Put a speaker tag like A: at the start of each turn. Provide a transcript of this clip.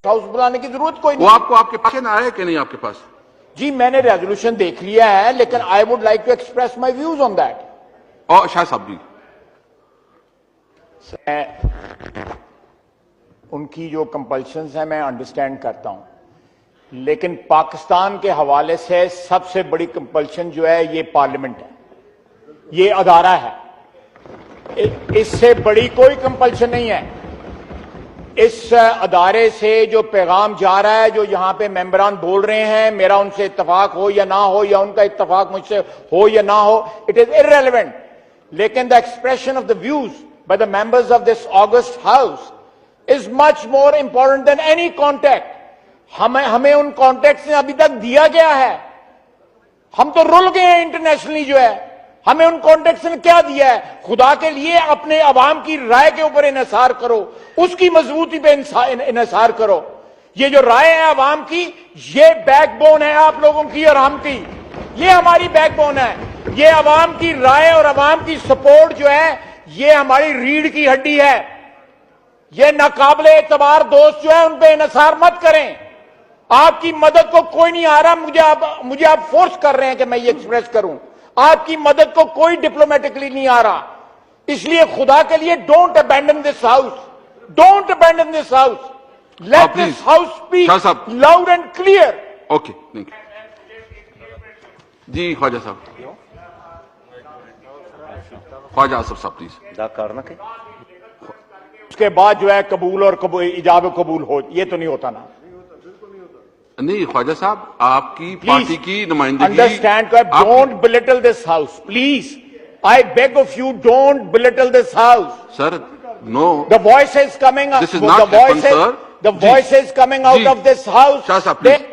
A: House بلانے کی ضرورت کوئی
B: وہ
A: نہیں.
B: آپ کو آپ کے پاس نہ آیا کہ نہیں آپ کے پاس؟
A: جی میں نے ریزولوشن دیکھ لیا ہے, لیکن I would like to express my views on that.
B: اور شاہ صاحب بھی
A: ان کی جو کمپلشنز ہیں میں انڈرسٹینڈ کرتا ہوں, لیکن پاکستان کے حوالے سے سب سے بڑی کمپلشن جو ہے یہ پارلیمنٹ ہے, یہ ادارہ ہے. اس سے بڑی کوئی کمپلشن نہیں ہے. اس ادارے سے جو پیغام جا رہا ہے, جو یہاں پہ ممبران بول رہے ہیں, میرا ان سے اتفاق ہو یا نہ ہو, یا ان کا اتفاق مجھ سے ہو یا نہ ہو, اٹ از irrelevant. لیکن the expression of the views by the members of this august house is much more important than any context. ہمیں ان کانٹیکٹ نے ابھی تک دیا گیا ہے, ہم تو رل گئے ہیں انٹرنیشنلی. جو ہے ہمیں ان کانٹیکٹ نے کیا دیا ہے؟ خدا کے لیے اپنے عوام کی رائے کے اوپر انحصار کرو, اس کی مضبوطی پہ انحصار کرو. یہ جو رائے ہے عوام کی, یہ بیک بون ہے آپ لوگوں کی اور ہم کی. یہ ہماری بیک بون ہے. یہ عوام کی رائے اور عوام کی سپورٹ جو ہے, یہ ہماری ریڑھ کی ہڈی ہے. یہ ناقابل اعتبار دوست جو ہے ان پہ انحصار مت کریں. آپ کی مدد کو کوئی نہیں آ رہا, مجھے آپ فورس کر رہے ہیں کہ میں یہ ایکسپریس کروں. آپ کی مدد کو کوئی ڈپلومیٹکلی نہیں آ رہا. اس لیے خدا کے لیے don't abandon this house, don't abandon this house. Let this house speak loud and clear.
B: Okay ji Khawaja Sahab, Khawaja Asif صاحب پلیز.
A: اس کے بعد جو ہے قبول اور ایجاب و قبول ہو, یہ تو نہیں ہوتا نا.
B: نہیں خواجہ صاحب, آپ کی پارٹی کی نمائندگی.
A: Understand, don't بلٹل this house please. I beg of you, don't belittle this house.
B: Sir, no.
A: The voice is coming up.
B: This is not happened, sir.
A: The voice is coming out of this house.
B: Shah Sahab, please.